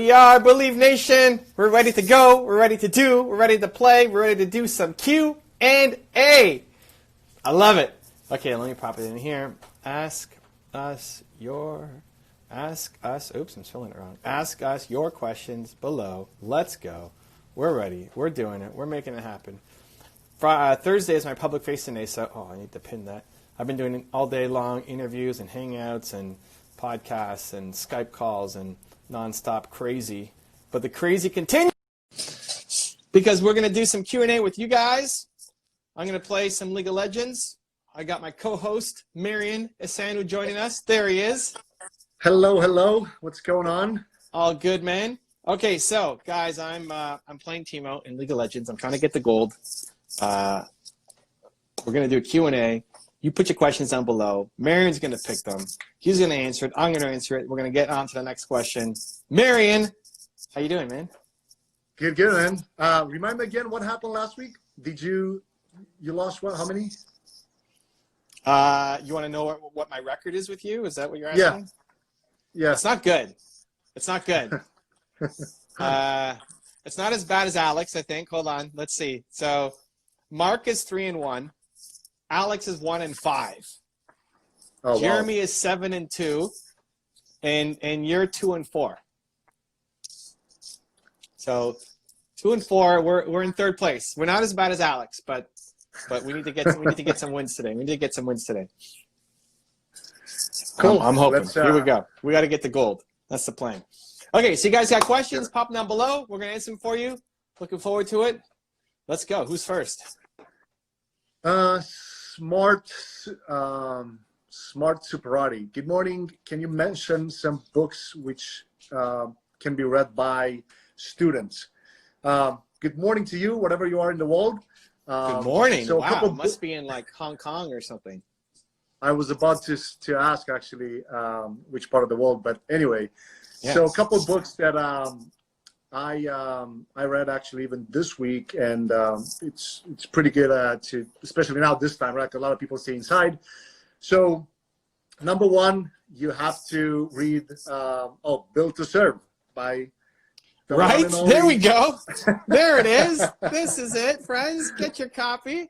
we are, Believe Nation. We're ready to go. We're ready to do. We're ready to play. We're ready to do some Q&A. I love it. Okay, let me pop it in here. Ask us, oops, I'm spelling it wrong. Ask us your questions below. Let's go. We're ready. We're doing it. We're making it happen. Thursday is my public facing day, so, I need to pin that. I've been doing all day long interviews and hangouts and podcasts and Skype calls and nonstop crazy. But the crazy continues because we're going to do some Q&A with you guys. I'm going to play some League of Legends. I got my co-host, Marion Sandra, joining us. There he is. Hello, hello. What's going on? All good, man. Okay, so, guys, I'm playing Teemo in League of Legends. I'm trying to get the gold. We're going to do a Q&A. You put your questions down below. Marion's going to pick them. He's going to answer it. I'm going to answer it. We're going to get on to the next question. Marion, how you doing, man? Good, good, man. Remind me again what happened last week. Did you lost what? How many? You want to know what my record is with you? Is that what you're asking? Yeah. It's not good. It's not good. It's not as bad as Alex, I think. Hold on. Let's see. So Mark is 3-1. Alex is 1-5. Oh, Jeremy wow. is 7-2, and you're 2-4. So 2-4. We're in third place. We're not as bad as Alex, but we need to get some wins today. We need to get some wins today. Cool. I'm hoping. Here we go. We got to get the gold. That's the plan. Okay, so you guys got questions? Pop them down below. We're gonna answer them for you. Looking forward to it. Let's go. Who's first? Smart Superati. Good morning. Can you mention some books which can be read by students? Good morning to you, whatever you are in the world. Good morning. So wow, it must be in like Hong Kong or something. I was about to ask actually which part of the world, but anyway. Yes. So a couple of books that I read actually even this week, and it's pretty good to, especially now this time, right? A lot of people stay inside. So number one, you have to read Built to Serve by the right. There we go. There it is. This is it, friends. Get your copy.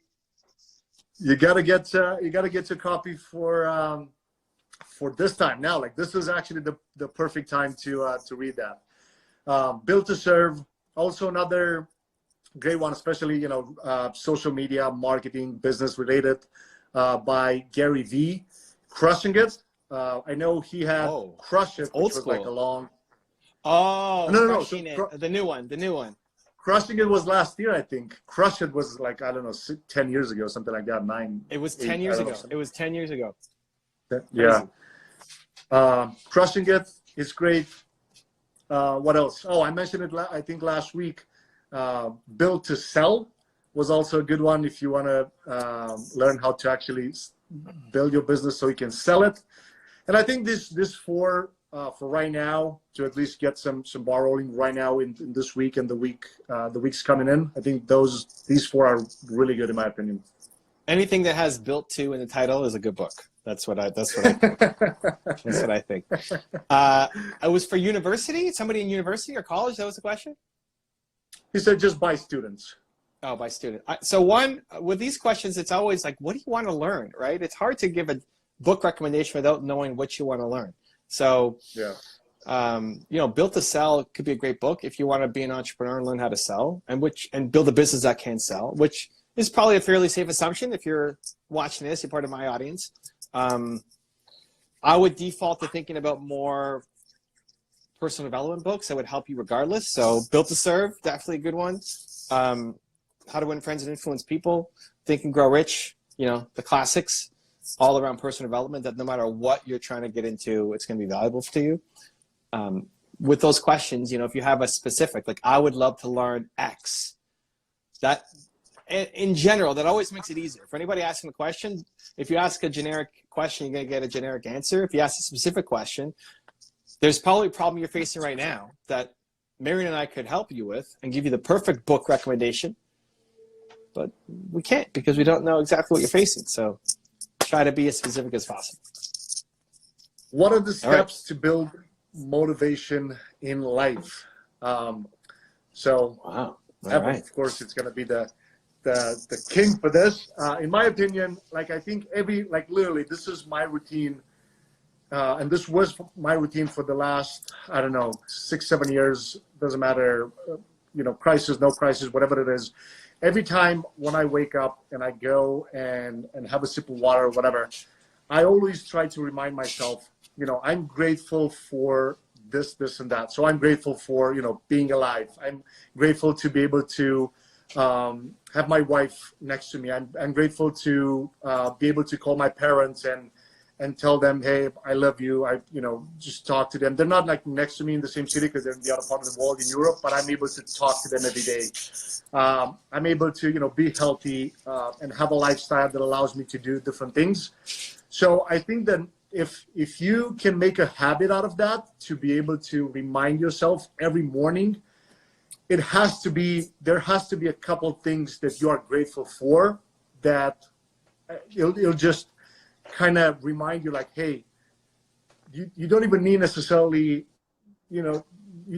You gotta get your copy for this time now. Like this is actually the perfect time to read that. Built to Serve, also another great one, especially social media marketing, business related, by Gary V. Crushing It. I know he had Crush It, which was like a long. Oh, no, Crushing It, the new one. Crushing It was last year, I think. Crush It was like, I don't know, 10 years ago, something like that. It was 10 years ago. It was 10 years ago. Yeah. Crushing It is great. What else? Oh, I mentioned it, I think, last week. Built to Sell was also a good one if you want to learn how to actually build your business so you can sell it. And I think this for right now, to at least get some ball rolling right now in this week and the weeks coming in, I think these four are really good in my opinion. Anything that has Built To in the title is a good book. That's what I think. That's what I think. It was for university? Somebody in university or college? That was the question? He said just by students. Oh, by student. So one, with these questions, it's always like, what do you want to learn, right? It's hard to give a book recommendation without knowing what you want to learn. So, yeah. Built to Sell could be a great book if you want to be an entrepreneur and learn how to sell and build a business that can sell, which is probably a fairly safe assumption. If you're watching this, you're part of my audience. I would default to thinking about more personal development books that would help you regardless. So Built to Serve, definitely a good one. How to Win Friends and Influence People, Think and Grow Rich, the classics, all around personal development, that no matter what you're trying to get into, it's going to be valuable to you. With those questions, if you have a specific, like I would love to learn X, that in general, that always makes it easier. For anybody asking the question, if you ask a generic question, you're going to get a generic answer. If you ask a specific question, there's probably a problem you're facing right now that Marion and I could help you with and give you the perfect book recommendation, but we can't because we don't know exactly what you're facing. So try to be as specific as possible. What are the steps to build motivation in life. So Wow. Evan, of course, it's going to be the king for this. In my opinion, like I think literally this is my routine. And this was my routine for the last, I don't know, 6-7 years. Doesn't matter, crisis, no crisis, whatever it is. Every time when I wake up and I go and have a sip of water or whatever, I always try to remind myself, I'm grateful for this, and that. So I'm grateful for, being alive. I'm grateful to be able to have my wife next to me. I'm grateful to be able to call my parents and tell them, hey, I love you. Just talk to them. They're not like next to me in the same city because they're in the other part of the world in Europe, but I'm able to talk to them every day. I'm able to, be healthy and have a lifestyle that allows me to do different things. So I think that if you can make a habit out of that, to be able to remind yourself every morning, there has to be a couple things that you are grateful for, that it'll just kind of remind you, like, hey, you don't even need necessarily, you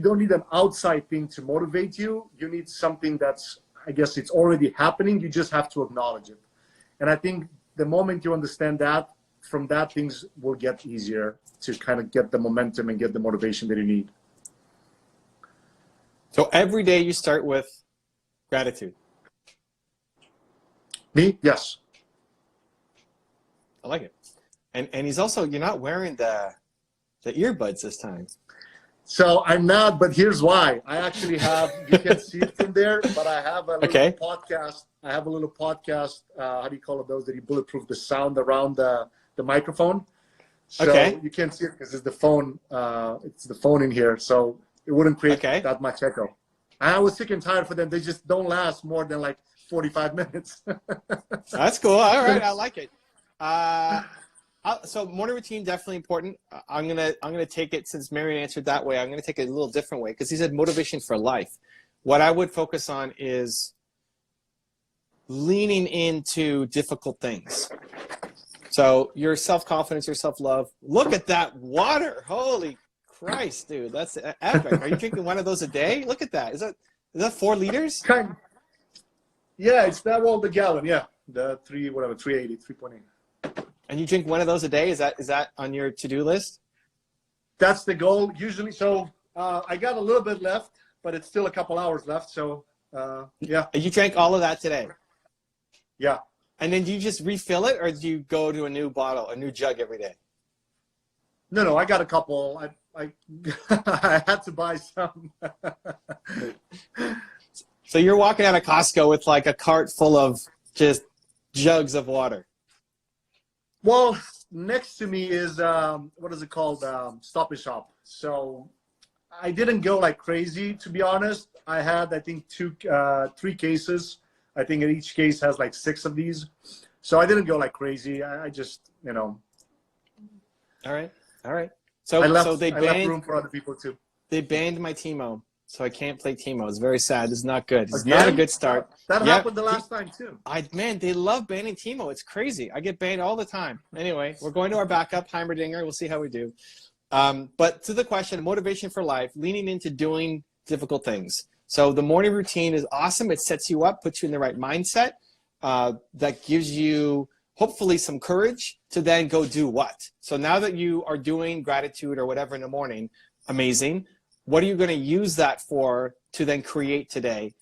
don't need an outside thing to motivate you. You need something that's, I guess it's already happening. You just have to acknowledge it. And I think the moment you understand that, from that, things will get easier to kind of get the momentum and get the motivation that you need. So every day you start with gratitude. Me? Yes. I like it. And he's also, you're not wearing the earbuds this time. So I'm not, but here's why. I actually have, you can't see it from there, but I have a little podcast. I have a little podcast, how do you call it, those that you bulletproof the sound around the microphone. So you can't see it because it's the phone in here. So it wouldn't create that much echo. I was sick and tired for them. They just don't last more than like 45 minutes. That's cool. All right. I like it. So morning routine, definitely important. I'm gonna take it, since Marion answered that way, I'm gonna take it a little different way, because he said motivation for life. What I would focus on is leaning into difficult things. So your self-confidence, your self-love. Look at that water. Holy Christ, dude. That's epic. Are you drinking one of those a day? Look at that. Is that 4 liters? Yeah, it's that, well, the gallon, yeah. The 380, 3.8. And you drink one of those a day? Is that on your to-do list? That's the goal usually. So I got a little bit left, but it's still a couple hours left. So yeah. You drank all of that today? Yeah. And then do you just refill it, or do you go to a new bottle, a new jug every day? No, I got a couple. I I had to buy some. So you're walking out of Costco with like a cart full of just jugs of water. Well, next to me is, what is it called? Stop and Shop. So I didn't go like crazy, to be honest. I had, I think, 3 cases. I think each case has like 6 of these. So I didn't go like crazy. I just, All right. So I left room for other people too. They banned my Timo, so I can't play Timo. It's very sad. This is not good. It's not a good start. That happened the last time too. Man, they love banning Timo. It's crazy. I get banned all the time. Anyway, we're going to our backup, Heimerdinger. We'll see how we do. But to the question, motivation for life, leaning into doing difficult things. So the morning routine is awesome. It sets you up, puts you in the right mindset. That gives you hopefully some courage to then go do what? So now that you are doing gratitude or whatever in the morning, amazing. What are you going to use that for to then create today?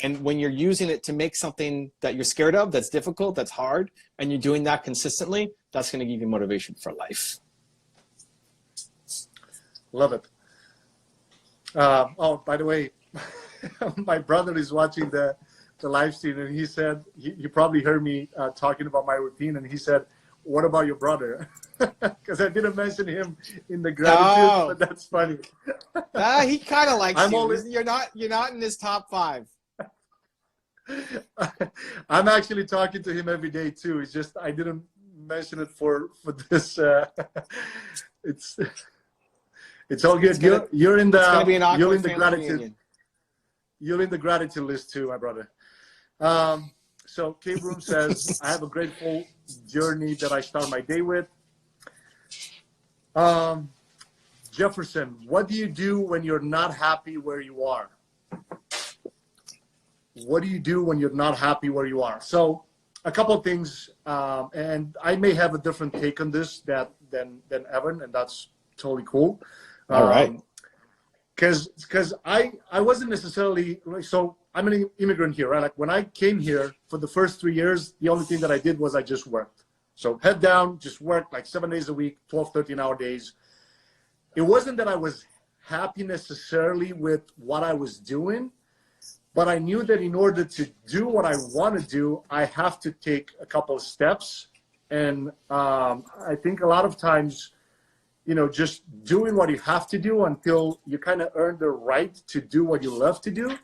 And when you're using it to make something that you're scared of, that's difficult, that's hard, and you're doing that consistently, that's going to give you motivation for life. Love it. Oh, by the way, my brother is watching the live stream, and he said, he probably heard me talking about my routine, and he said, what about your brother? Because I didn't mention him in the gratitude, but that's funny. He kind of likes you. You're not in his top 5. I'm actually talking to him every day too. It's just I didn't mention it for this. It's all good. You're in the gratitude. Reunion. You're in the gratitude list too, my brother. So Kate Room says, I have a grateful journey that I start my day with. Jefferson, what do you do when you're not happy where you are? What do you do when you're not happy where you are? So a couple of things, and I may have a different take on this than Evan, and that's totally cool. All right. Because I wasn't necessarily, so I'm an immigrant here, right? Like when I came here for the first 3 years, the only thing that I did was I just worked. So head down, just work like 7 days a week, 12, 13-hour days. It wasn't that I was happy necessarily with what I was doing, but I knew that in order to do what I want to do, I have to take a couple of steps. And I think a lot of times, you know, just doing what you have to do until you kind of earn the right to do what you love to do,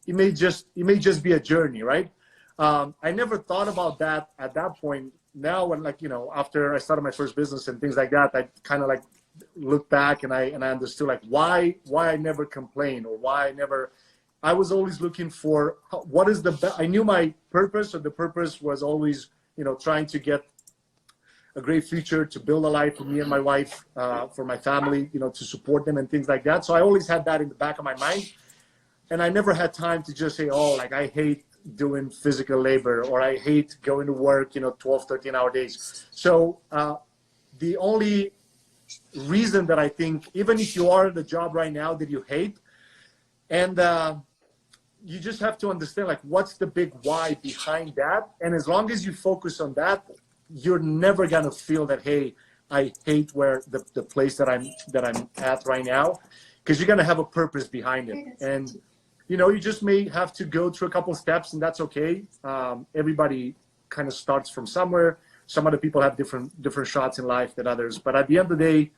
it may just be a journey, right? I never thought about that at that point. Now, when, like, you know, after I started my first business and things like that, I kind of like look back and I understood like why I never complained, or why I was always looking for what is the best. I knew my purpose, or the purpose was always, you know, trying to get a great future, to build a life for me and my wife, for my family, you know, to support them and things like that. So I always had that in the back of my mind. And I never had time to just say, oh, like I hate doing physical labor, or I hate going to work, you know, 12, 13-hour days. So the only reason that I think, even if you are at the job right now that you hate, and you just have to understand like what's the big why behind that. And as long as you focus on that, you're never gonna feel that, hey, I hate where the place that I'm at right now, because you're gonna have a purpose behind it. And you know, you just may have to go through a couple steps, and that's okay. Everybody kind of starts from somewhere. Some other people have different shots in life than others, but at the end of the day,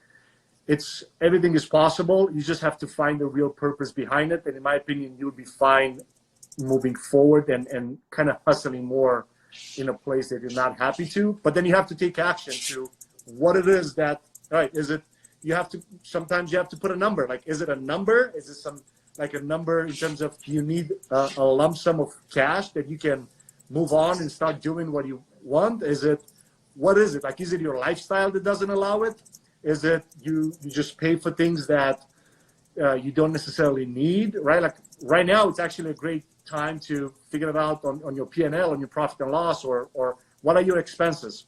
everything is possible. You just have to find the real purpose behind it. And in my opinion, you'll be fine moving forward and kind of hustling more in a place that you're not happy to. But then you have to take action to what it is that, right, sometimes you have to put a number. Like, is it a number? Is it like a number in terms of, you need a lump sum of cash that you can move on and start doing what you want? What is it? Like, is it your lifestyle that doesn't allow it? Is it you just pay for things that you don't necessarily need, right? Like right now, it's actually a great time to figure it out on your P&L, on your profit and loss, or what are your expenses.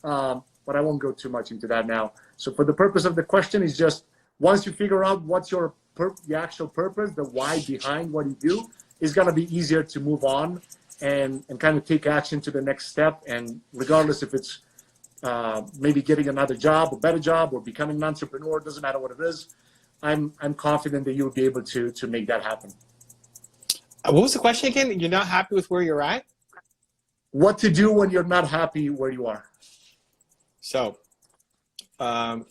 But I won't go too much into that now. So for the purpose of the question is just, once you figure out what's the actual purpose, the why behind what you do, is going to be easier to move on and kind of take action to the next step. And regardless if it's maybe getting another job, a better job, or becoming an entrepreneur, doesn't matter what it is, I'm confident that you'll be able to make that happen. What was the question again? You're not happy with where you're at? What to do when you're not happy where you are? So, I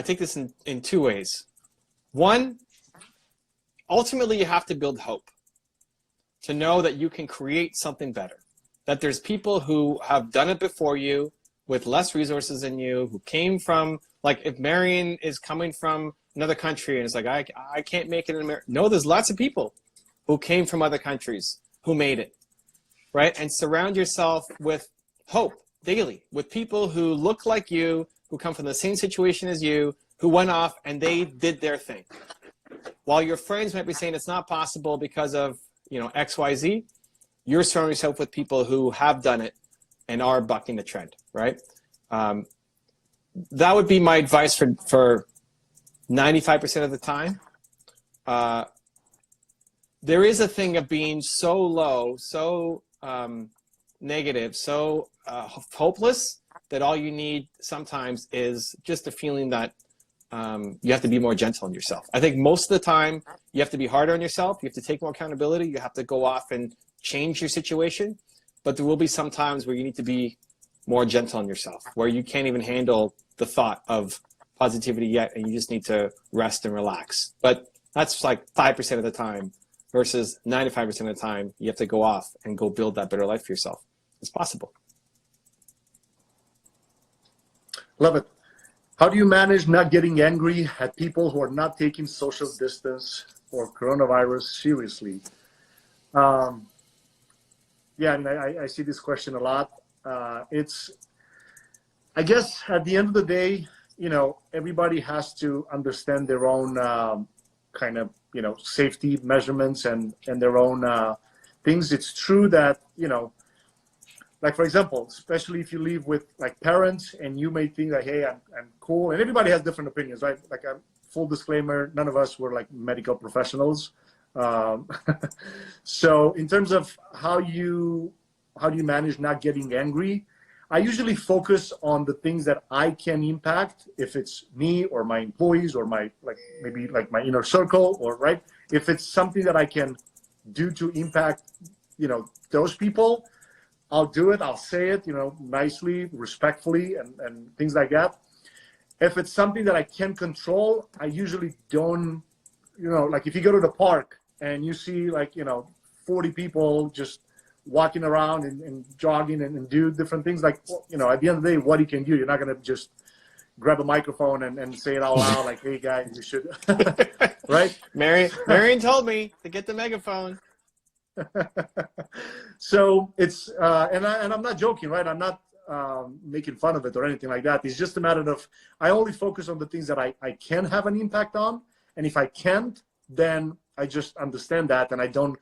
take this in two ways. One, ultimately you have to build hope to know that you can create something better, that there's people who have done it before you with less resources than you, who came from, like if Marion is coming from another country and it's like, I can't make it in America. No, there's lots of people who came from other countries who made it, right? And surround yourself with hope daily, with people who look like you, who come from the same situation as you, who went off and they did their thing. While your friends might be saying it's not possible because of, you know, X, Y, Z, you're surrounding yourself with people who have done it and are bucking the trend, right? That would be my advice for 95% of the time. There is a thing of being so low, so negative, so hopeless, that all you need sometimes is just a feeling that you have to be more gentle on yourself. I think most of the time you have to be harder on yourself. You have to take more accountability. You have to go off and change your situation. But there will be some times where you need to be more gentle on yourself, where you can't even handle the thought of positivity yet, and you just need to rest and relax. But that's like 5% of the time versus 95% of the time you have to go off and go build that better life for yourself. It's possible. Love it. How do you manage not getting angry at people who are not taking social distance or coronavirus seriously? Yeah, and I see this question a lot. I guess at the end of the day, you know, everybody has to understand their own kind of, you know, safety measurements and their own things. It's true that, you know, like, for example, especially if you live with like parents and you may think that, hey, I'm cool. And everybody has different opinions, right? Like, a full disclaimer, none of us were like medical professionals. So in terms of how do you manage not getting angry, I usually focus on the things that I can impact, if it's me or my employees or my, like, maybe like my inner circle, or right. If it's something that I can do to impact, you know, those people, I'll do it. I'll say it, you know, nicely, respectfully, and things like that. If it's something that I can control, I usually don't, you know, like if you go to the park and you see like, you know, 40 people just walking around and jogging and do different things, like, you know, at the end of the day, what you can do, you're not going to just grab a microphone and say it out loud like, hey guys, you should, right? Marion told me to get the megaphone. So it's, and I'm not joking, right? I'm not making fun of it or anything like that. It's just a matter of, I only focus on the things that I can have an impact on. And if I can't, then I just understand that. And I don't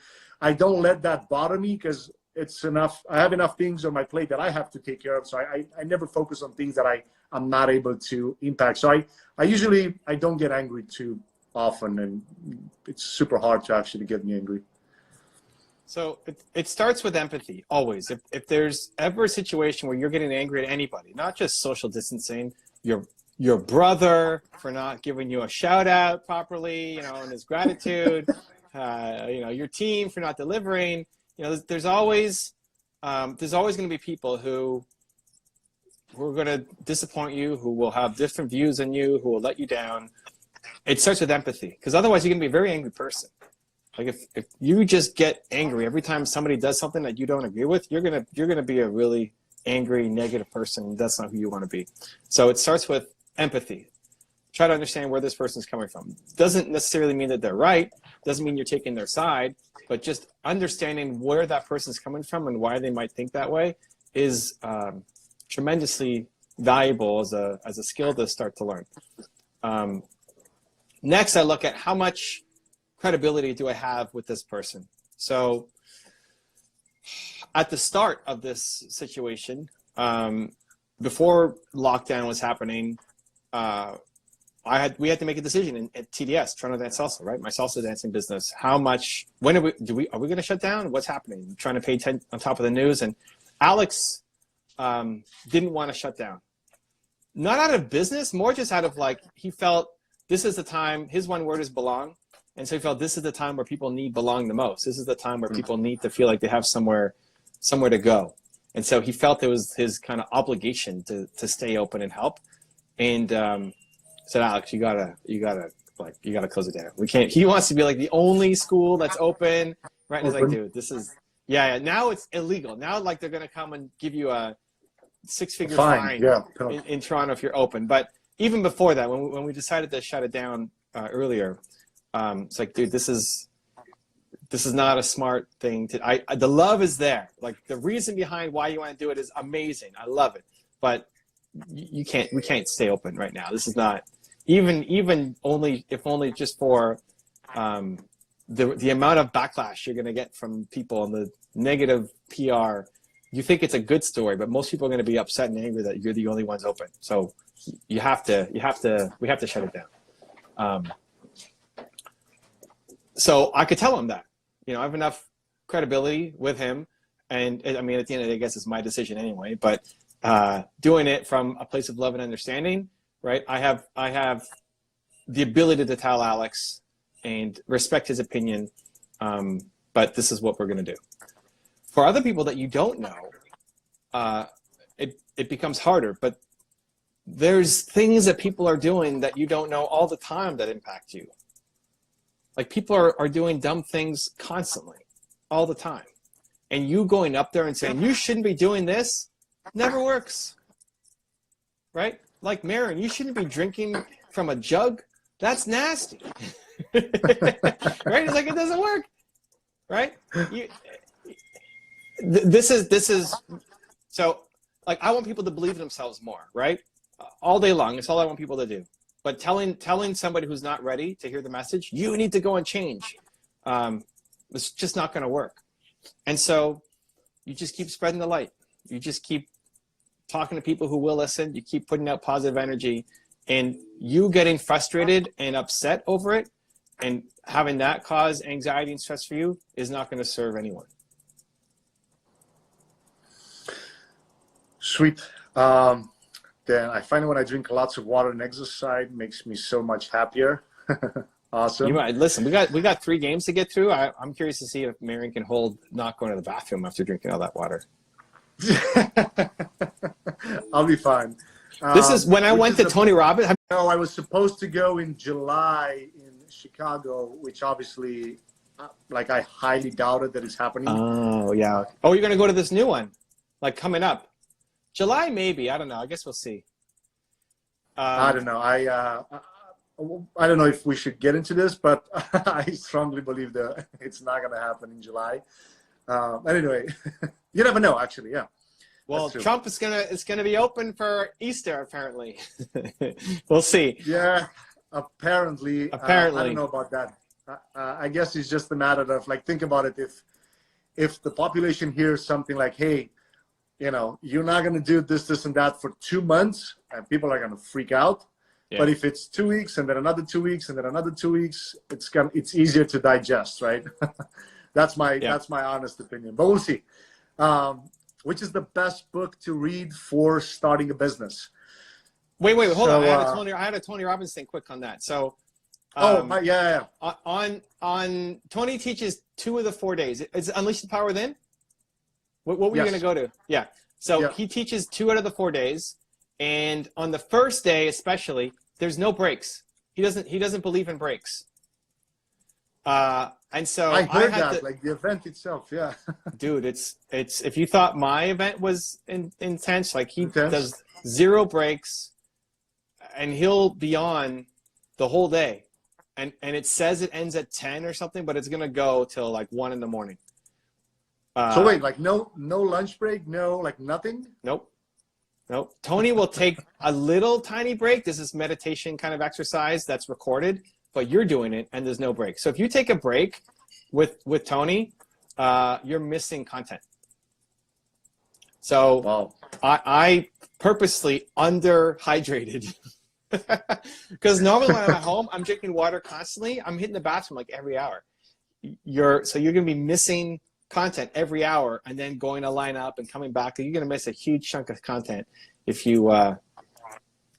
let that bother me, because it's enough. I have enough things on my plate that I have to take care of. So I never focus on things that I'm not able to impact. So I usually don't get angry too often, and it's super hard to actually get me angry. So it starts with empathy, always. If there's ever a situation where you're getting angry at anybody, not just social distancing, your brother for not giving you a shout out properly, you know, and his gratitude, you know, your team for not delivering, you know, there's always going to be people who are going to disappoint you, who will have different views than you, who will let you down. It starts with empathy, because otherwise you're going to be a very angry person. Like if you just get angry every time somebody does something that you don't agree with, you're gonna be a really angry, negative person. That's not who you want to be. So it starts with empathy. Try to understand where this person's coming from. Doesn't necessarily mean that they're right. Doesn't mean you're taking their side, but just understanding where that person's coming from and why they might think that way is tremendously valuable as a skill to start to learn. Next, I look at how much credibility do I have with this person. So at the start of this situation, before lockdown was happening, we had to make a decision at TDS, Toronto Dance Salsa, right? My salsa dancing business. How much? When are we going to shut down? What's happening? Trying to pay attention on top of the news. And Alex didn't want to shut down. Not out of business, more just out of like, he felt this is the time. His one word is belong. And so he felt this is the time where people need belong the most. This is the time where people need to feel like they have somewhere to go. And so he felt it was his kind of obligation to stay open and help. And said, Alex, you gotta close it down. We can't. He wants to be like the only school that's open, right? And he's like, dude, this is yeah. Now it's illegal. Now like they're gonna come and give you a 6-figure fine in Toronto if you're open. But even before that, when we decided to shut it down earlier. It's like, dude, this is not a smart thing to. The love is there. Like the reason behind why you want to do it is amazing. I love it, but we can't stay open right now. This is not even only just for the amount of backlash you're going to get from people and the negative PR. You think it's a good story, but most people are going to be upset and angry that you're the only ones open. So we have to shut it down. So I could tell him that, you know, I have enough credibility with him. And I mean, at the end of the day, I guess it's my decision anyway, but doing it from a place of love and understanding, right? I have the ability to tell Alex and respect his opinion, but this is what we're going to do. For other people that you don't know, it becomes harder, but there's things that people are doing that you don't know all the time that impact you. Like people are doing dumb things constantly, all the time. And you going up there and saying, you shouldn't be doing this, never works, right? Like Marion, you shouldn't be drinking from a jug. That's nasty, right? It's like, it doesn't work, right? This is, so like, I want people to believe in themselves more, right? all day long. It's all I want people to do. But telling somebody who's not ready to hear the message, you need to go and change, it's just not going to work. And so you just keep spreading the light. You just keep talking to people who will listen. You keep putting out positive energy, and you getting frustrated and upset over it and having that cause anxiety and stress for you is not going to serve anyone. Sweet. Then I find when I drink lots of water and exercise, makes me so much happier. Awesome. You might listen. We got 3 games to get through. I'm curious to see if Marion can hold not going to the bathroom after drinking all that water. I'll be fine. This is when I went to Tony Robbins. No, I was supposed to go in July in Chicago, which obviously, like, I highly doubted that it's happening. Oh yeah. Oh, you're gonna go to this new one, like coming up. July, maybe. I don't know. I guess we'll see. I don't know. I don't know if we should get into this, but I strongly believe that it's not going to happen in July. Anyway, you never know, actually. Yeah. Well, Trump is gonna be open for Easter, apparently. We'll see. Yeah, apparently. I don't know about that. I guess it's just a matter of, like, think about it. If the population hears something like, hey, you know, you're not going to do this, this, and that for 2 months, and people are going to freak out. Yeah. But if it's 2 weeks and then another 2 weeks and then another 2 weeks, it's easier to digest, right? That's my honest opinion. But we'll see. Which is the best book to read for starting a business? Wait, hold on. I had a Tony Robbins thing quick on that. So, yeah. On Tony teaches 2 of the 4 days. Is it Unleash the Power Within? What were you going to go to? Yeah. So he teaches 2 out of the 4 days, and on the first day especially, there's no breaks. He doesn't believe in breaks. And so I heard that, like the event itself, yeah. Dude, it's if you thought my event was intense, like he does 0 breaks, and he'll be on the whole day, and it says it ends at 10 or something, but it's gonna go till like 1 in the morning. So wait, like no lunch break, no, like nothing? Nope. Tony will take a little tiny break. This is meditation kind of exercise that's recorded, but you're doing it and there's no break. So if you take a break with Tony, you're missing content. So wow. I purposely underhydrated because normally when I'm at home, I'm drinking water constantly. I'm hitting the bathroom like every hour. So you're going to be missing content every hour and then going to line up and coming back. You're going to miss a huge chunk of content if you're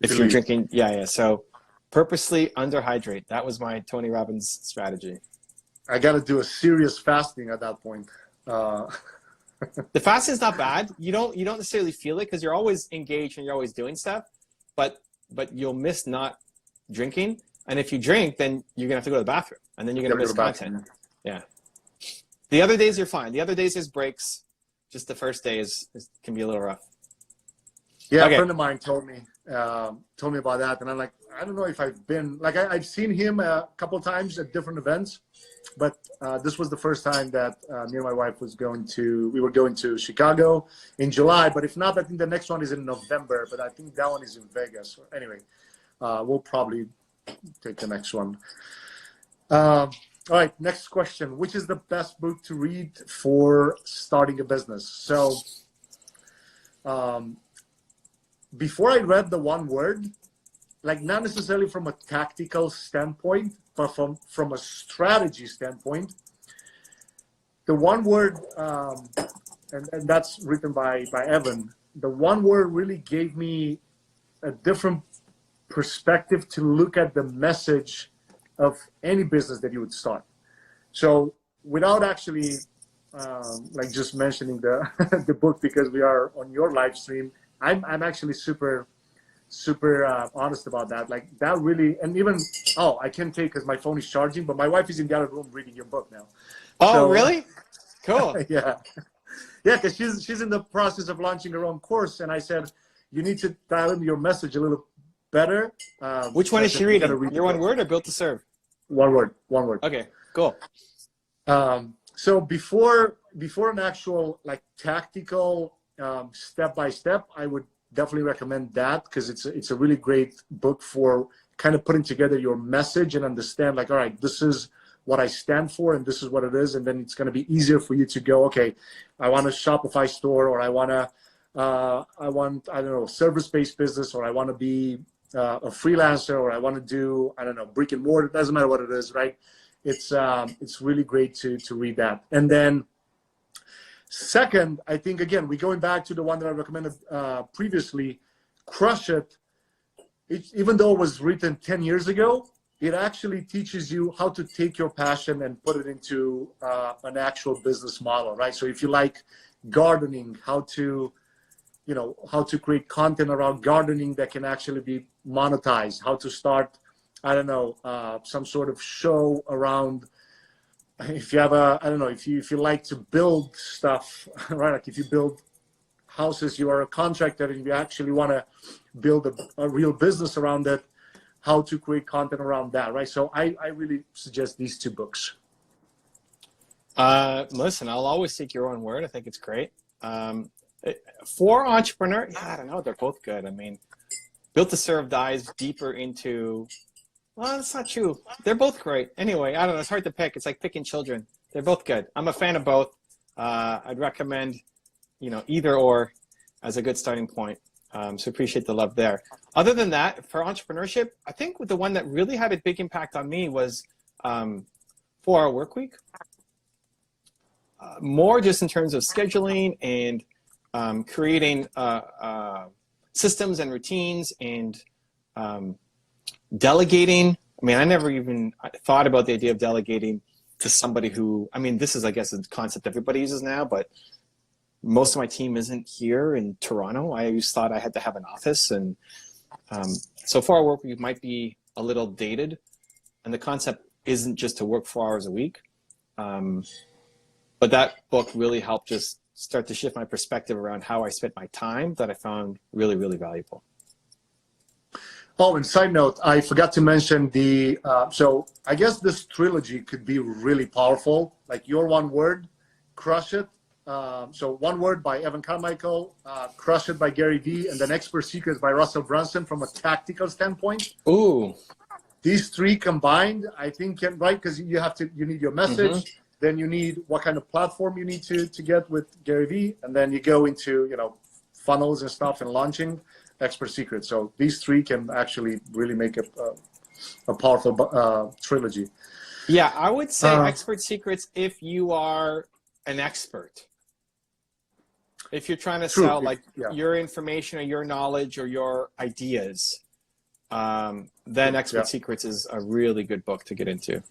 drinking. Yeah. So purposely underhydrate. That was my Tony Robbins strategy. I got to do a serious fasting at that point. The fasting is not bad. You don't necessarily feel it because you're always engaged and you're always doing stuff, but you'll miss not drinking. And if you drink, then you're gonna have to go to the bathroom, and then you're gonna miss content. Yeah. The other days you're fine. The other days there's breaks. Just the first day can be a little rough. Yeah, okay. A friend of mine told me about that, and I'm like, I don't know if I've been like I've seen him a couple of times at different events, but this was the first time that me and my wife we were going to Chicago in July. But if not, I think the next one is in November. But I think that one is in Vegas. Anyway, we'll probably take the next one. All right, next question. Which is the best book to read for starting a business? So before I read The One Word, like not necessarily from a tactical standpoint, but from a strategy standpoint, The One Word, and that's written by Evan, The One Word really gave me a different perspective to look at the message of any business that you would start. So without actually like just mentioning the book, because we are on your live stream, I'm actually super honest about that. Like that really, and even, I can't take because my phone is charging, but my wife is in the other room reading your book now. Oh, so, really? Cool. Yeah, because she's in the process of launching her own course, and I said, you need to dial in your message a little better. Which one is she reading? Your One Word or Built to Serve? One Word. Okay, cool. So before an actual like tactical step by step, I would definitely recommend that, because it's a really great book for kind of putting together your message and understand, like, all right, this is what I stand for and this is what it is. And then it's going to be easier for you to go, okay, I want a Shopify store, or I want, I don't know, service-based business, or I want to be a freelancer, or I want to do, I don't know, brick and mortar. It doesn't matter what it is, right? It's really great to read that. And then second, I think, again, we're going back to the one that I recommended previously, Crush It. Even though it was written 10 years ago, it actually teaches you how to take your passion and put it into an actual business model, right? So if you like gardening, how to create content around gardening that can actually be monetized, how to start, I don't know, some sort of show around, if you have if you like to build stuff, right? Like if you build houses, you are a contractor and you actually want to build a real business around it, how to create content around that, right? So I really suggest these two books. Listen, I'll always take your own word. I think it's great. For entrepreneur, yeah, I don't know. They're both good. I mean, Built to Serve dives deeper into, well, that's not true. They're both great. Anyway, I don't know. It's hard to pick. It's like picking children. They're both good. I'm a fan of both. I'd recommend, either or as a good starting point. So appreciate the love there. Other than that, for entrepreneurship, I think the one that really had a big impact on me was 4-Hour Workweek. More just in terms of scheduling and creating systems and routines and delegating. I mean, I never even thought about the idea of delegating to somebody who, I mean, this is, I guess, a concept everybody uses now, but most of my team isn't here in Toronto. I always thought I had to have an office, and so 4-Hour Workweek might be a little dated, and the concept isn't just to work 4 hours a week. But that book really helped just start to shift my perspective around how I spent my time, that I found really, really valuable. Oh, and side note, I forgot to mention so I guess this trilogy could be really powerful, like Your One Word, Crush It. So One Word by Evan Carmichael, Crush It by Gary Vee, and then Expert Secrets by Russell Brunson from a tactical standpoint. Ooh. These three combined, I think, right? Because you need your message, Mm-hmm. then you need what kind of platform you need to get with Gary Vee, and then you go into, funnels and stuff and launching Expert Secrets. So these three can actually really make a powerful trilogy. Yeah, I would say Expert Secrets if you are an expert. If you're trying to sell your information or your knowledge or your ideas, then Expert Secrets is a really good book to get into.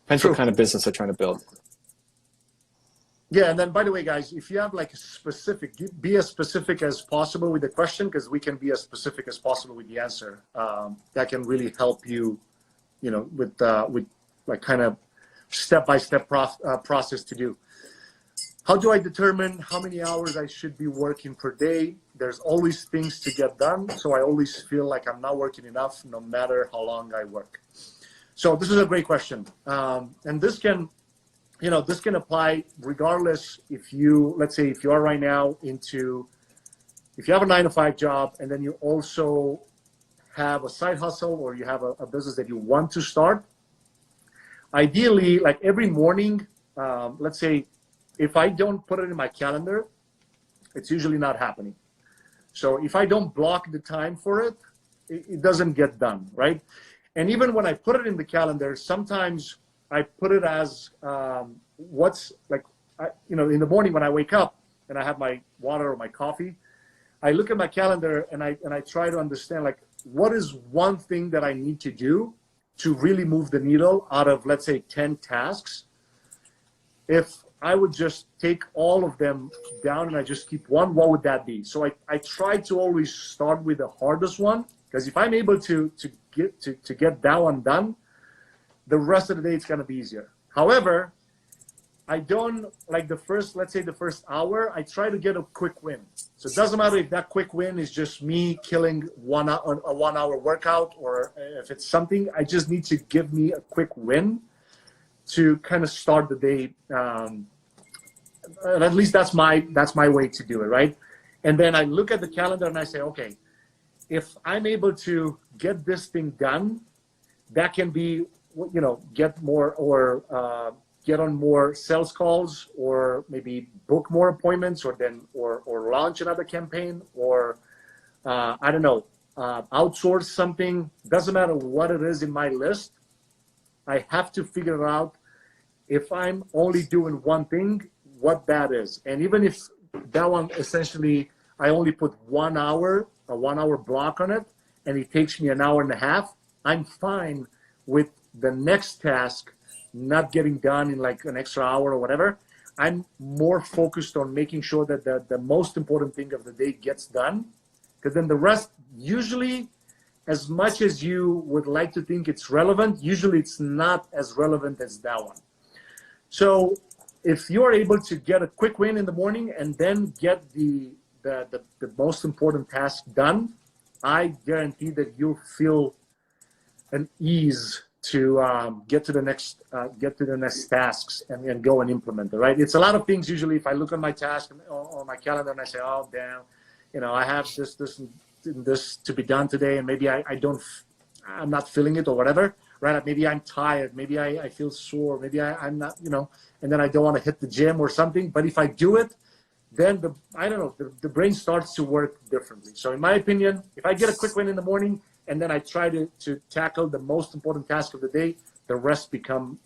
Depends what kind of business they're trying to build. Yeah, and then by the way, guys, if you have like a specific, be as specific as possible with the question, because we can be as specific as possible with the answer. That can really help you, with like kind of step-by-step process to do. How do I determine how many hours I should be working per day? There's always things to get done, so I always feel like I'm not working enough no matter how long I work. So this is a great question. And this can apply regardless if let's say if you are right now if you have a 9-to-5 job and then you also have a side hustle or you have a business that you want to start. Ideally, like every morning, let's say, if I don't put it in my calendar, it's usually not happening. So if I don't block the time for it, it doesn't get done, right? And even when I put it in the calendar, sometimes I put it as in the morning when I wake up and I have my water or my coffee, I look at my calendar and I try to understand, like, what is one thing that I need to do to really move the needle out of, let's say, 10 tasks. If I would just take all of them down and I just keep one, what would that be? So I try to always start with the hardest one, because if I'm able to get that one done, the rest of the day it's going to be easier. However, I don't, like let's say the first hour, I try to get a quick win. So it doesn't matter if that quick win is just me killing a 1 hour workout, or if it's something, I just need to give me a quick win to kind of start the day. And at least that's my way to do it, right? And then I look at the calendar and I say, okay, if I'm able to get this thing done, that can be, you know, get more or get on more sales calls, or maybe book more appointments, or launch another campaign, or I don't know, outsource something. Doesn't matter what it is in my list. I have to figure out, if I'm only doing one thing, what that is. And even if that one, essentially, I only put 1 hour, a 1 hour block on it, and it takes me an hour and a half, I'm fine with the next task not getting done in like an extra hour or whatever. I'm more focused on making sure that the most important thing of the day gets done, because then the rest, usually, as much as you would like to think it's relevant, usually it's not as relevant as that one. So if you're able to get a quick win in the morning and then get the most important task done, I guarantee that you'll feel an ease to get to the next tasks and go and implement it. Right? It's a lot of things. Usually, if I look at my task on my calendar and I say, "Oh, damn, you know, I have this to be done today," and maybe I'm not feeling it or whatever. Right? Maybe I'm tired. Maybe I feel sore. Maybe I'm not, you know, and then I don't want to hit the gym or something. But if I do it, then the brain starts to work differently. So in my opinion, if I get a quick win in the morning and then I try to tackle the most important task of the day, the rest become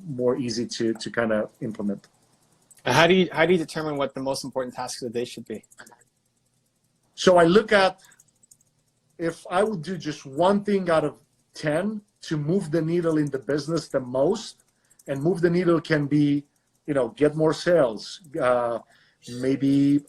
more easy to kind of implement. How do you determine what the most important task of the day should be? So I look at, if I would do just one thing out of 10 to move the needle in the business the most, and move the needle can be, you know, get more sales, maybe,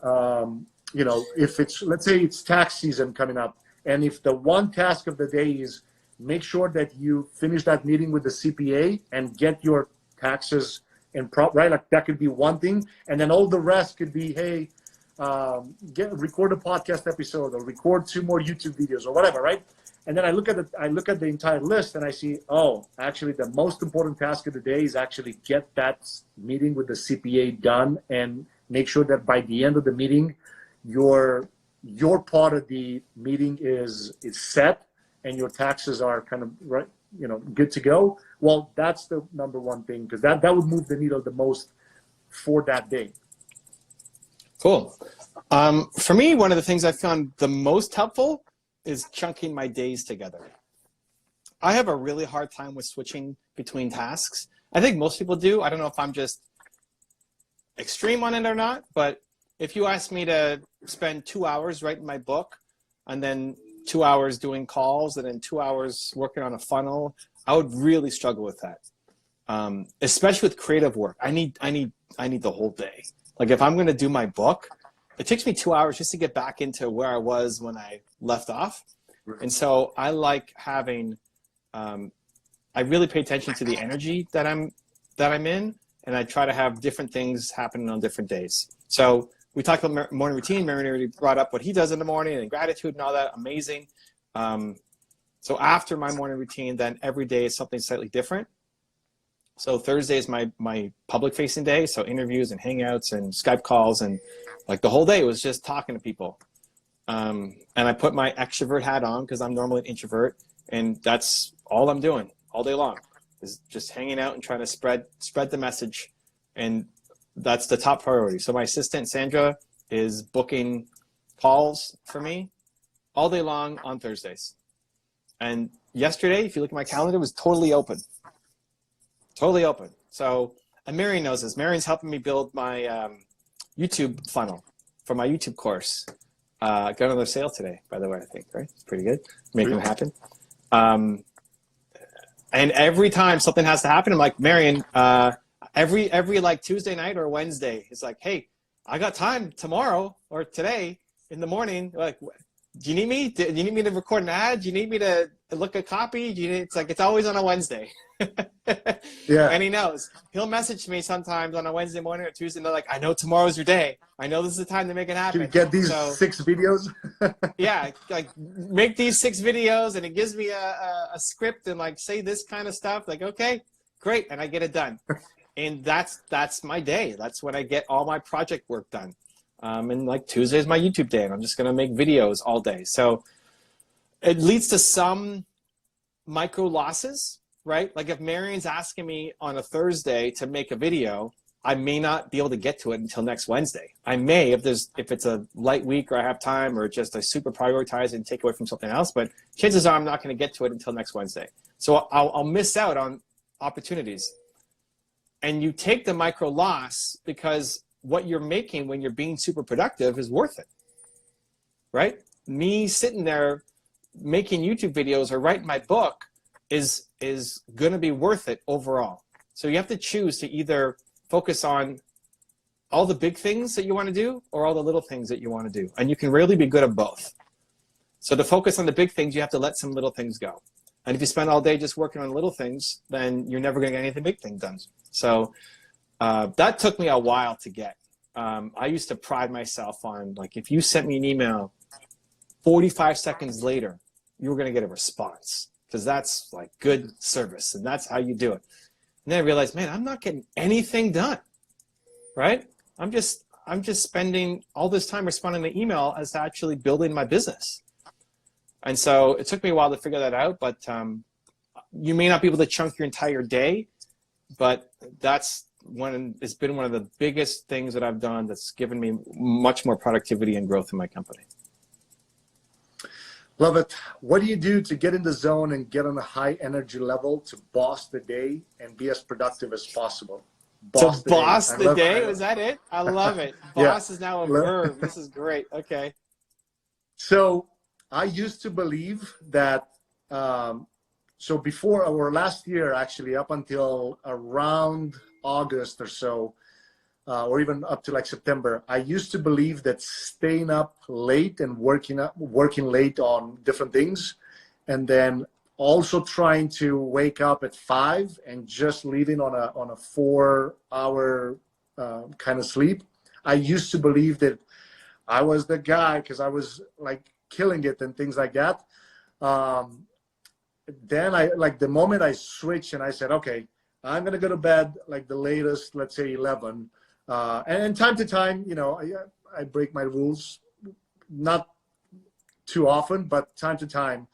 you know, if it's, let's say it's tax season coming up, and if the one task of the day is make sure that you finish that meeting with the CPA and get your taxes in right, like that could be one thing, and then all the rest could be, hey, record a podcast episode, or record 2 more YouTube videos, or whatever, right? And then I look at the entire list and I see, oh, actually the most important task of the day is actually get that meeting with the CPA done, and make sure that by the end of the meeting, your part of the meeting is set and your taxes are kind of right, you know, good to go. Well, that's the number one thing, because that would move the needle the most for that day. Cool. For me, one of the things I found the most helpful is chunking my days together. I have a really hard time with switching between tasks. I think most people do. I don't know if I'm just extreme on it or not, but if you ask me to spend 2 hours writing my book, and then 2 hours doing calls, and then 2 hours working on a funnel, I would really struggle with that. Especially with creative work. I need the whole day. Like if I'm gonna do my book, it takes me 2 hours just to get back into where I was when I left off. And so I like having, I really pay attention to the energy that I'm in, and I try to have different things happening on different days. So we talked about morning routine. Marion already brought up what he does in the morning and gratitude and all that. Amazing. So after my morning routine, then every day is something slightly different. So Thursday is my public facing day. So interviews and hangouts and Skype calls, and like the whole day was just talking to people. And I put my extrovert hat on because I'm normally an introvert, and that's all I'm doing all day long is just hanging out and trying to spread the message. And that's the top priority. So my assistant, Sandra, is booking calls for me all day long on Thursdays. And yesterday, if you look at my calendar, it was totally open. Totally open. So, and Marion knows this. Marion's helping me build my YouTube funnel for my YouTube course. Got another sale today, by the way, I think, right? It's pretty good. Making it happen. And every time something has to happen, I'm like, Marion, every like Tuesday night or Wednesday, it's like, hey, I got time tomorrow or today in the morning. Like, do you need me? Do you need me to record an ad? Do you need me to look at copy? It's like, it's always on a Wednesday. Yeah. And he knows. He'll message me sometimes on a Wednesday morning or Tuesday, and they're like, I know tomorrow's your day. I know this is the time to make it happen. Can you get these 6 videos? Yeah, like make these 6 videos, and it gives me a script and like say this kind of stuff. Like, okay, great, and I get it done. And that's my day. That's when I get all my project work done. And like Tuesday is my YouTube day, and I'm just going to make videos all day. So it leads to some micro losses, right? Like if Marion's asking me on a Thursday to make a video, I may not be able to get to it until next Wednesday. I may, if it's a light week or I have time, or just I super prioritize and take away from something else, but chances are I'm not going to get to it until next Wednesday. So I'll miss out on opportunities. And you take the micro loss because what you're making when you're being super productive is worth it, right? Me sitting there making YouTube videos or writing my book is going to be worth it overall. So you have to choose to either focus on all the big things that you want to do or all the little things that you want to do. And you can really be good at both. So to focus on the big things, you have to let some little things go. And if you spend all day just working on little things, then you're never going to get anything big thing done. So that took me a while to get. I used to pride myself on, like, if you sent me an email 45 seconds later, you were going to get a response, because that's like good service and that's how you do it. And then I realized, man, I'm not getting anything done, right? I'm just spending all this time responding to email as to actually building my business. And so it took me a while to figure that out, but you may not be able to chunk your entire day, but it's been one of the biggest things that I've done that's given me much more productivity and growth in my company. Love it. What do you do to get in the zone and get on a high energy level to boss the day and be as productive as possible? Boss the day? Was that it? I love it. Boss is now a verb. This is great. Okay. So I used to believe that, so before, or last year actually, up until around August or so, or even up to like September, I used to believe that staying up late and working late on different things, and then also trying to wake up at 5 and just leaving on a 4-hour kind of sleep. I used to believe that I was the guy because I was like killing it and things like that. Then the moment I switched and I said, okay, I'm gonna go to bed like the latest, let's say 11. And time to time, you know, I break my rules, not too often, but time to time.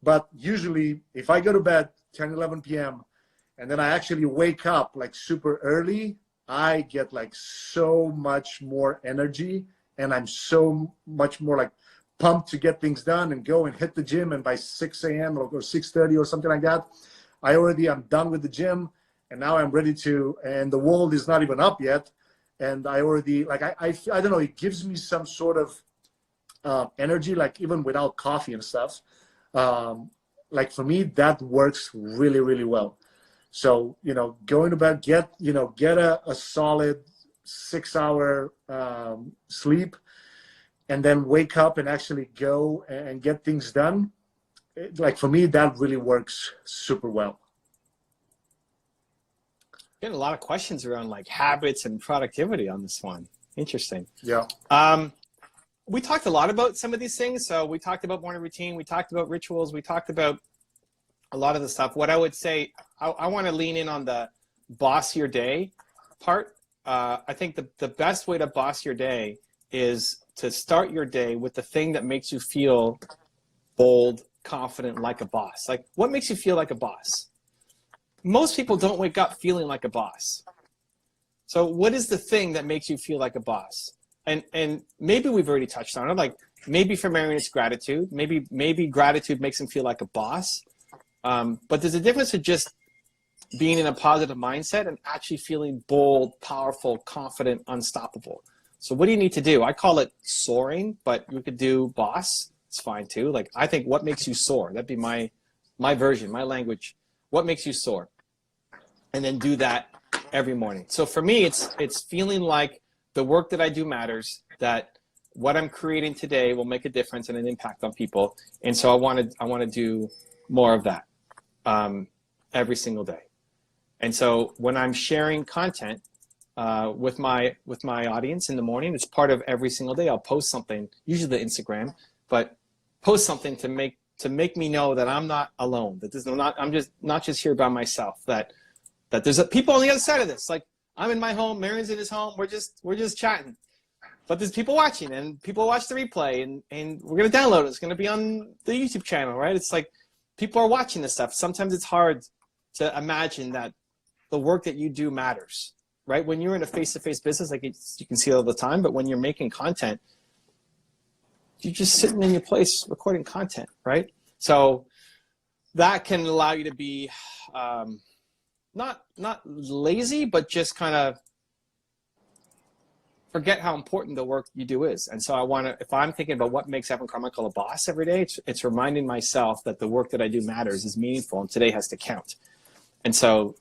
But usually if I go to bed 10, 11 p.m. and then I actually wake up like super early, I get like so much more energy, and I'm so much more like pumped to get things done and go and hit the gym. And by 6 a.m. or 6:30 or something like that, I'm done with the gym, and now I'm ready to, and the world is not even up yet. And I already, like, I don't know, it gives me some sort of energy, like even without coffee and stuff. Like for me, that works really, really well. So, you know, going to bed, get a solid 6-hour sleep, and then wake up and actually go and get things done. Like for me, that really works super well. Getting a lot of questions around like habits and productivity on this one. Interesting. Yeah. We talked a lot about some of these things. So we talked about morning routine. We talked about rituals. We talked about a lot of the stuff. What I would say, I want to lean in on the boss your day part. I think the best way to boss your day is to start your day with the thing that makes you feel bold, confident, like a boss. Like, what makes you feel like a boss? Most people don't wake up feeling like a boss. So what is the thing that makes you feel like a boss? And maybe we've already touched on it. Like maybe for Marion it's gratitude. Maybe gratitude makes him feel like a boss. But there's a difference to just being in a positive mindset and actually feeling bold, powerful, confident, unstoppable. So what do you need to do? I call it soaring, but you could do boss. It's fine too. Like I think what makes you soar? That'd be my version, my language. What makes you soar? And then do that every morning. So for me, it's feeling like the work that I do matters, that what I'm creating today will make a difference and an impact on people. And so I want to do more of that every single day. And so when I'm sharing content with my audience in the morning, it's part of every single day. I'll post something, usually the Instagram, but post something to make me know that I'm not alone, that I'm just not just here by myself, that there's people on the other side of this. Like I'm in my home, Marion's in his home, we're just chatting. but there's people watching, and people watch the replay, and we're going to download it. It's going to be on the YouTube channel, right? It's like people are watching this stuff. Sometimes it's hard to imagine that the work that you do matters, right? When you're in a face-to-face business, like you can see all the time, but when you're making content, you're just sitting in your place recording content, right? So that can allow you to be not lazy, but just kind of forget how important the work you do is. And so I want to, if I'm thinking about what makes Evan Carmichael a boss every day, it's reminding myself that the work that I do matters, is meaningful, and today has to count. And so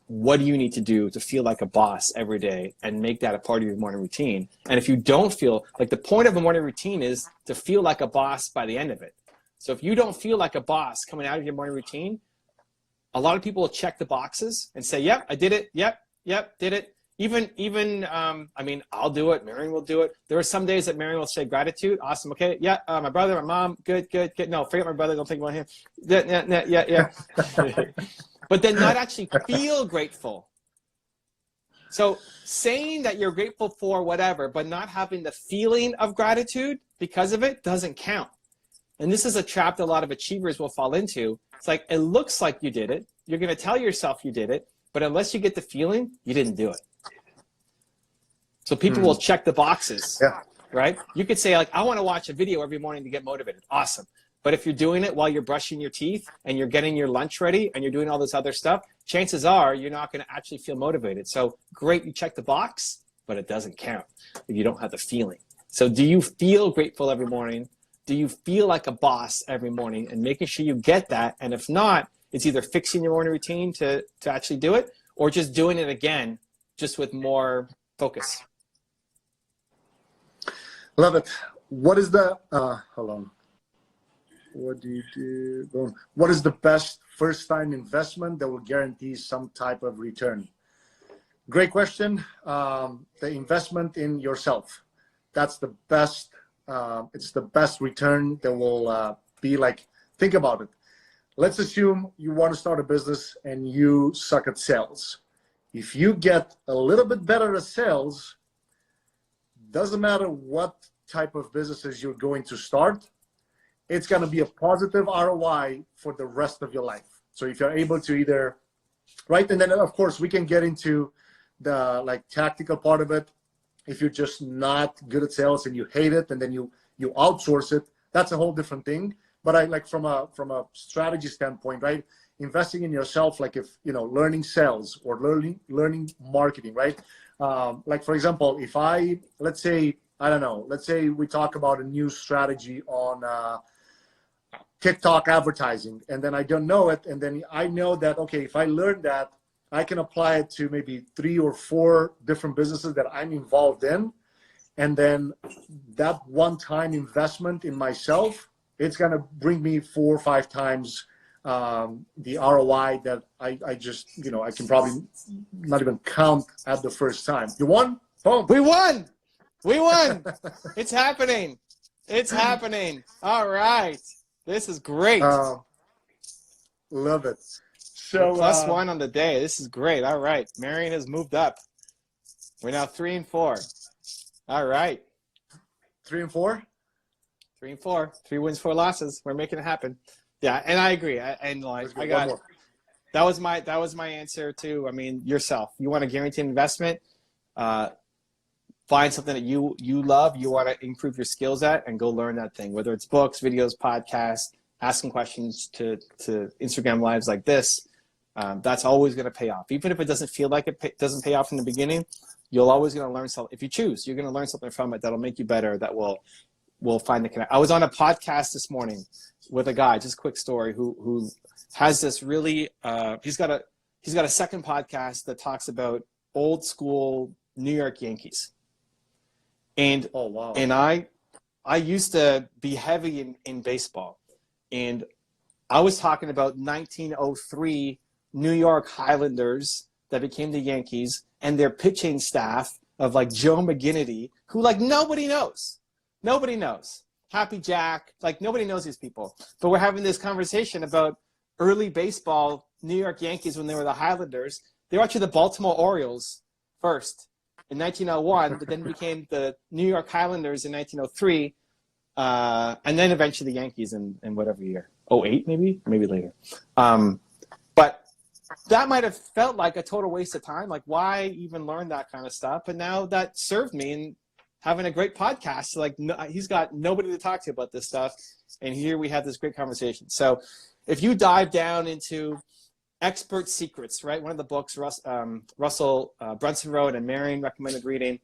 what do you need to do to feel like a boss every day and make that a part of your morning routine? And if you don't feel like, the point of a morning routine is to feel like a boss by the end of it. So if you don't feel like a boss coming out of your morning routine, a lot of people will check the boxes and say, yep, I did it. Yep, did it. Even I mean, I'll do it. Marion will do it. There are some days that Marion will say gratitude. Awesome. Okay. Yeah. My brother, my mom. Good. No, forget my brother. Don't think about him. Yeah. But then not actually feel grateful. So saying that you're grateful for whatever, but not having the feeling of gratitude because of it doesn't count. And this is a trap that a lot of achievers will fall into. It's like, it looks like you did it. You're going to tell yourself you did it, but unless you get the feeling, you didn't do it. So people will check the boxes, right? You could say, like, I want to watch a video every morning to get motivated. Awesome. But if you're doing it while you're brushing your teeth and you're getting your lunch ready and you're doing all this other stuff, chances are you're not going to actually feel motivated. So great, you check the box, but it doesn't count if you don't have the feeling. So do you feel grateful every morning? Do you feel like a boss every morning? And making sure you get that. And if not, it's either fixing your morning routine to actually do it, or just doing it again, just with more focus. Love it. What is the, hold on. What do you do? What is the best first-time investment that will guarantee some type of return? Great question. The investment in yourself. That's the best. It's the best return that will be like, think about it. Let's assume you want to start a business and you suck at sales. If you get a little bit better at sales, doesn't matter what type of businesses you're going to start, it's going to be a positive ROI for the rest of your life. So if you're able to either, right, and then of course we can get into the like tactical part of it. If you're just not good at sales and you hate it and then you outsource it, that's a whole different thing. But I like from a strategy standpoint, right? Investing in yourself, like if, you know, learning sales or learning marketing, right? Like for example, if let's say we talk about a new strategy on TikTok advertising, and then I don't know it, and then I know that, okay, if I learn that, I can apply it to maybe 3 or 4 different businesses that I'm involved in, and then that one-time investment in myself, it's gonna bring me 4 or 5 times the ROI that I just, you know, I can probably not even count at the first time. You won? Boom. We won. It's happening. It's happening. All right. This is great. Love it. So +1 on the day. This is great. All right. Marion has moved up. We're now 3 and 4. All right. 3 and 4? 3 and 4. 3 wins, 4 losses. We're making it happen. Yeah, and I agree. I got that was my answer too. I mean, yourself. You want a guaranteed investment. Find something that you love, you want to improve your skills at, and go learn that thing. Whether it's books, videos, podcasts, asking questions to Instagram lives like this, that's always going to pay off. Even if it doesn't feel like it doesn't pay off in the beginning, you're always going to learn something. If you choose, you're going to learn something from it that'll make you better. That will find the connect. I was on a podcast this morning with a guy. Just a quick story. Who has this really? He's got a second podcast that talks about old school New York Yankees. And oh, wow. And I used to be heavy in baseball, and I was talking about 1903 New York Highlanders that became the Yankees and their pitching staff of like Joe McGinnity, who like nobody knows. Happy Jack, like nobody knows these people. But we're having this conversation about early baseball New York Yankees when they were the Highlanders. They were actually the Baltimore Orioles first. in 1901, but then became the New York Highlanders in 1903, and then eventually the Yankees in whatever year, 08 maybe, or maybe later. But that might have felt like a total waste of time. Like, why even learn that kind of stuff? But now that served me in having a great podcast. Like, he's got nobody to talk to about this stuff, and here we have this great conversation. So if you dive down into Expert Secrets, right? One of the books Russell Brunson wrote and Marion recommended reading.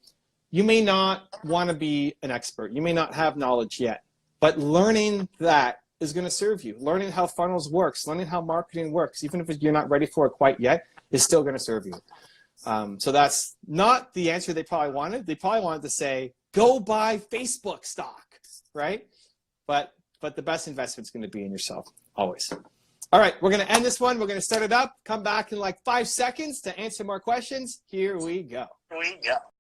You may not want to be an expert. You may not have knowledge yet, but learning that is going to serve you. Learning how funnels works, learning how marketing works, even if you're not ready for it quite yet, is still going to serve you. So that's not the answer they probably wanted. They probably wanted to say, go buy Facebook stock, right? But the best investment is going to be in yourself, always. All right, we're going to end this one. We're going to start it up. Come back in like 5 seconds to answer more questions. Here we go.